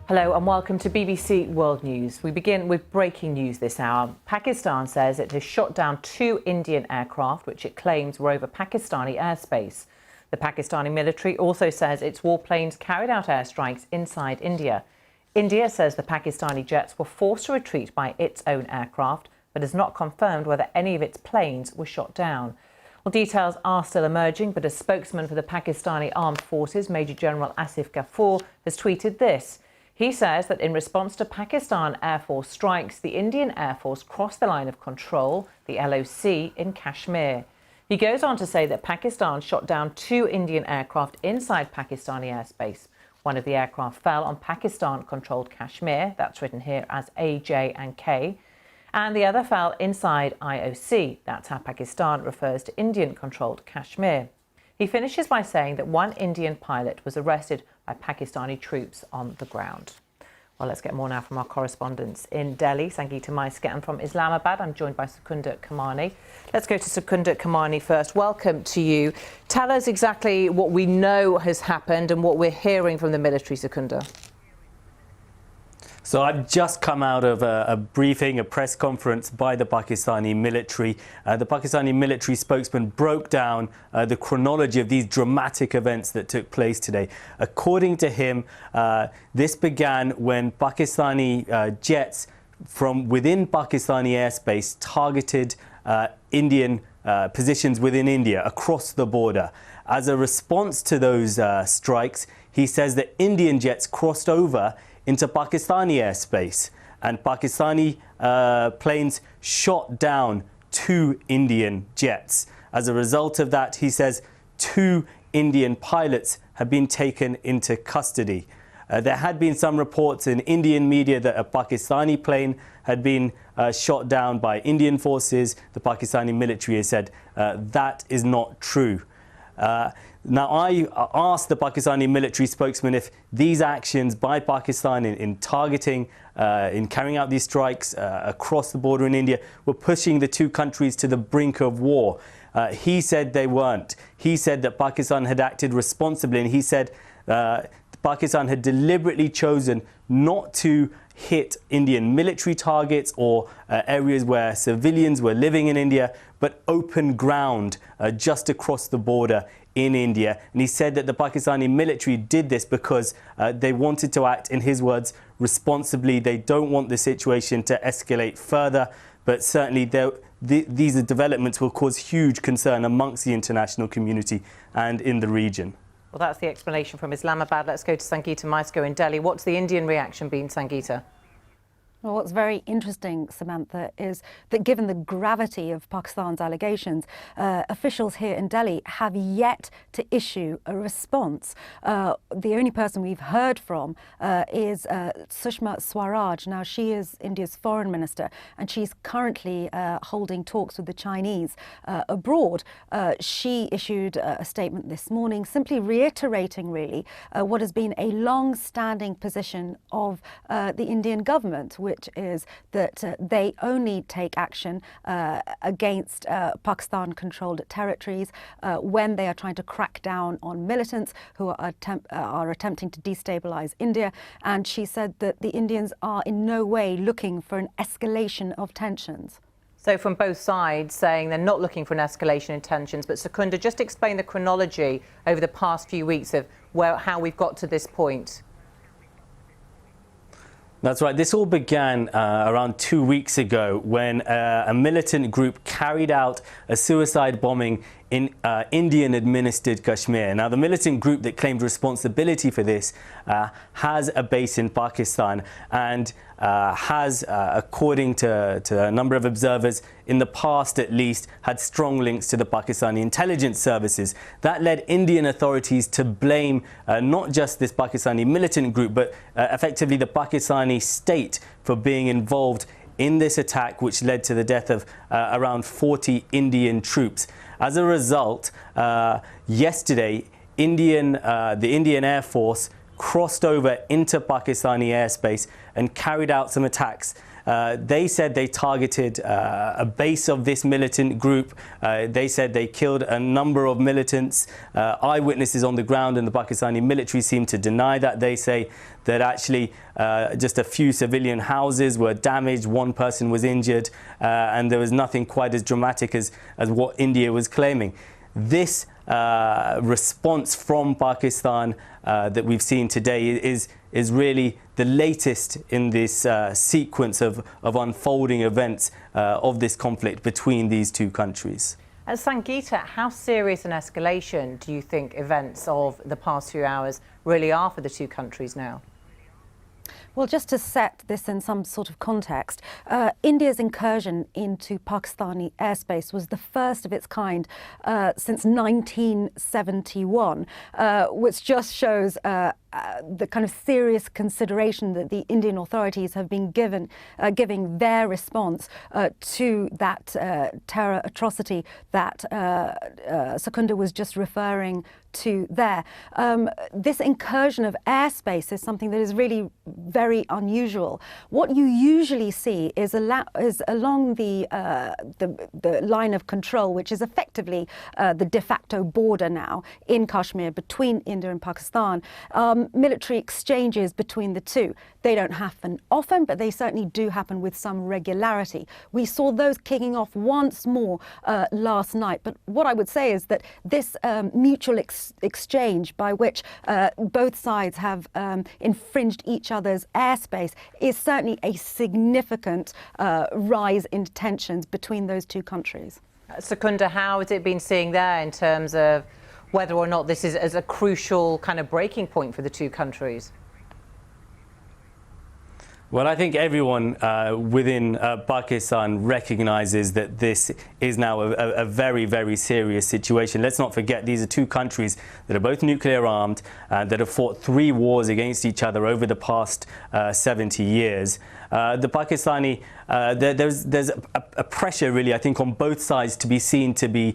Hello and welcome to BBC World News. We begin with breaking news this hour. Pakistan says it has shot down 2 Indian aircraft which it claims were over Pakistani airspace. The Pakistani military also says its warplanes carried out airstrikes inside India. India says the Pakistani jets were forced to retreat by its own aircraft, but has not confirmed whether any of its planes were shot down. Well, details are still emerging, but a spokesman for the Pakistani Armed Forces, Major General Asif Ghafoor, has tweeted this. He says that in response to Pakistan Air Force strikes, the Indian Air Force crossed the line of control, the LOC, in Kashmir. He goes on to say that Pakistan shot down 2 Indian aircraft inside Pakistani airspace. One of the aircraft fell on Pakistan-controlled Kashmir, that's written here as AJ and K, and the other fell inside IOC, that's how Pakistan refers to Indian-controlled Kashmir. He finishes by saying that 1 Indian pilot was arrested by Pakistani troops on the ground. Well, let's get more now from our correspondents in Delhi, Sangeeta Maiske, and from Islamabad. I'm joined by Secunda Kamani. Let's go to Secunda Kamani first. Welcome to you. Tell us exactly what we know has happened and what we're hearing from the military, Secunda. So I've just come out of a briefing, a press conference by the Pakistani military. The Pakistani military spokesman broke down the chronology of these dramatic events that took place today. According to him, this began when Pakistani jets from within Pakistani airspace targeted Indian positions within India across the border. As a response to those strikes, he says that Indian jets crossed over into Pakistani airspace, and Pakistani planes shot down 2 Indian jets. As a result of that, he says 2 Indian pilots have been taken into custody. There had been some reports in Indian media that a Pakistani plane had been shot down by Indian forces. The Pakistani military has said that is not true. Now, I asked the Pakistani military spokesman if these actions by Pakistan in targeting, in carrying out these strikes across the border in India were pushing the 2 countries to the brink of war. He said they weren't. He said that Pakistan had acted responsibly, and he said Pakistan had deliberately chosen not to hit Indian military targets or areas where civilians were living in India, but open ground just across the border in India. And he said that the Pakistani military did this because they wanted to act, in his words, responsibly. They don't want the situation to escalate further, but certainly these developments will cause huge concern amongst the international community and in the region. Well, that's the explanation from Islamabad. Let's go to Sangeeta Maiske in Delhi. What's the Indian reaction been, Sangeeta? Well, what's very interesting, Samantha, is that given the gravity of Pakistan's allegations, officials here in Delhi have yet to issue a response. The only person we've heard from is Sushma Swaraj. Now, she is India's foreign minister, and she's currently holding talks with the Chinese abroad. She issued a statement this morning simply reiterating, really, what has been a long-standing position of the Indian government, which is that they only take action against Pakistan-controlled territories when they are trying to crack down on militants who are attempting to destabilize India. And she said that the Indians are in no way looking for an escalation of tensions. So from both sides saying they're not looking for an escalation in tensions, but Secunda, just explain the chronology over the past few weeks of how we've got to this point. That's right. This all began around 2 weeks ago when a militant group carried out a suicide bombing in Indian-administered Kashmir. Now, the militant group that claimed responsibility for this has a base in Pakistan and has, according to a number of observers, in the past at least, had strong links to the Pakistani intelligence services. That led Indian authorities to blame not just this Pakistani militant group, but effectively the Pakistani state for being involved in this attack, which led to the death of around 40 Indian troops. As a result, yesterday, the Indian Air Force crossed over into Pakistani airspace and carried out some attacks They said they targeted a base of this militant group. They said they killed a number of militants. Eyewitnesses on the ground in the Pakistani military seem to deny that. They say that actually just a few civilian houses were damaged, one person was injured, and there was nothing quite as dramatic as what India was claiming. This response from Pakistan that we've seen today is really the latest in this sequence of unfolding events of this conflict between these two countries. Sangeeta, how serious an escalation do you think events of the past few hours really are for the two countries now? Well, just to set this in some sort of context, India's incursion into Pakistani airspace was the first of its kind since 1971, which just shows the kind of serious consideration that the Indian authorities have been giving their response to that terror atrocity that Secunda was just referring to there. This incursion of airspace is something that is really very unusual. What you usually see is along the line of control, which is effectively the de facto border now in Kashmir between India and Pakistan. Military exchanges between the two. They don't happen often, but they certainly do happen with some regularity. We saw those kicking off once more last night. But what I would say is that this mutual exchange by which both sides have infringed each other's airspace is certainly a significant rise in tensions between those two countries. Secunda, how has it been seeing there in terms of whether or not this is a crucial kind of breaking point for the two countries? Well, I think everyone within Pakistan recognises that this is now a very, very serious situation. Let's not forget these are two countries that are both nuclear armed, that have fought 3 wars against each other over the past 70 years. The Pakistani, there's a pressure really, I think, on both sides to be seen to be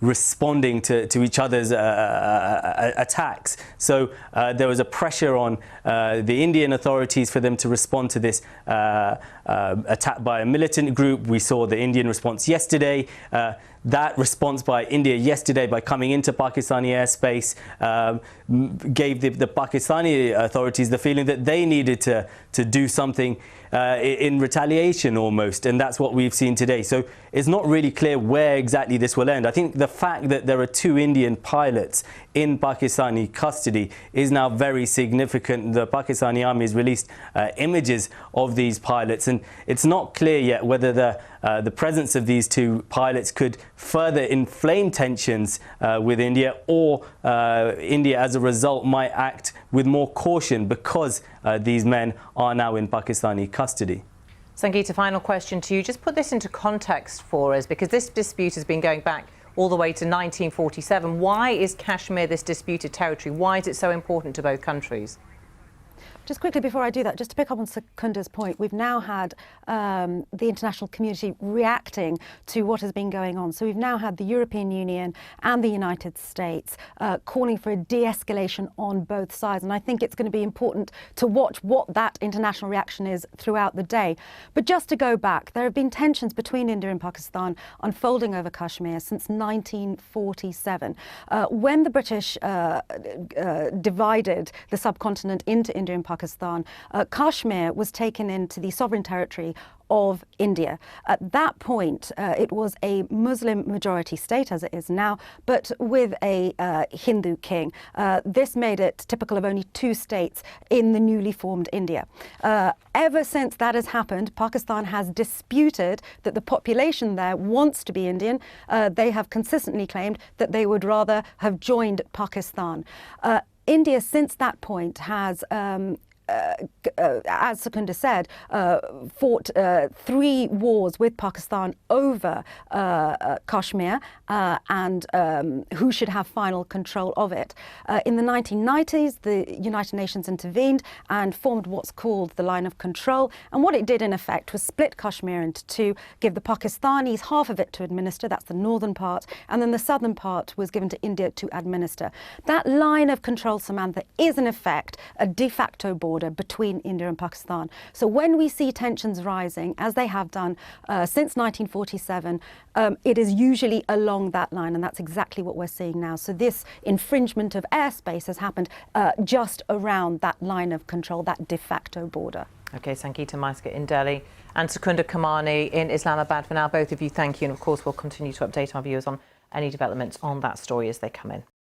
responding to each other's attacks. So there was a pressure on the Indian authorities for them to respond to this attack by a militant group. We saw the Indian response yesterday. That response by India yesterday by coming into Pakistani airspace gave the Pakistani authorities the feeling that they needed to do something in retaliation almost, and that's what we've seen today. So it's not really clear where exactly this will end. I think the fact that there are 2 Indian pilots in Pakistani custody is now very significant. The Pakistani army has released images of these pilots, and it's not clear yet whether the presence of these 2 pilots could further inflame tensions with India, or India as a result might act with more caution because these men are now in Pakistani custody. Sangeeta, final question to you. Just put this into context for us, because this dispute has been going back all the way to 1947. Why is Kashmir this disputed territory? Why is it so important to both countries? Just quickly before I do that, just to pick up on Secunda's point, we've now had the international community reacting to what has been going on. So we've now had the European Union and the United States calling for a de-escalation on both sides. And I think it's going to be important to watch what that international reaction is throughout the day. But just to go back, there have been tensions between India and Pakistan unfolding over Kashmir since 1947. When the British divided the subcontinent into India and Pakistan, Kashmir was taken into the sovereign territory of India. At that point, it was a Muslim majority state, as it is now, but with a Hindu king. This made it typical of only 2 states in the newly formed India. Ever since that has happened, Pakistan has disputed that the population there wants to be Indian. They have consistently claimed that they would rather have joined Pakistan. India, since that point, has as Secunda said, fought 3 wars with Pakistan over Kashmir and who should have final control of it. In the 1990s, the United Nations intervened and formed what's called the line of control. And what it did, in effect, was split Kashmir into 2, give the Pakistanis half of it to administer, that's the northern part, and then the southern part was given to India to administer. That line of control, Samantha, is in effect a de facto border. border between India and Pakistan. So when we see tensions rising, as they have done since 1947, it is usually along that line, and that's exactly what we're seeing now. So this infringement of airspace has happened just around that line of control, that de facto border. OK, Sangeeta Maiska in Delhi and Secunda Kamani in Islamabad. For now, both of you, thank you. And of course, we'll continue to update our viewers on any developments on that story as they come in.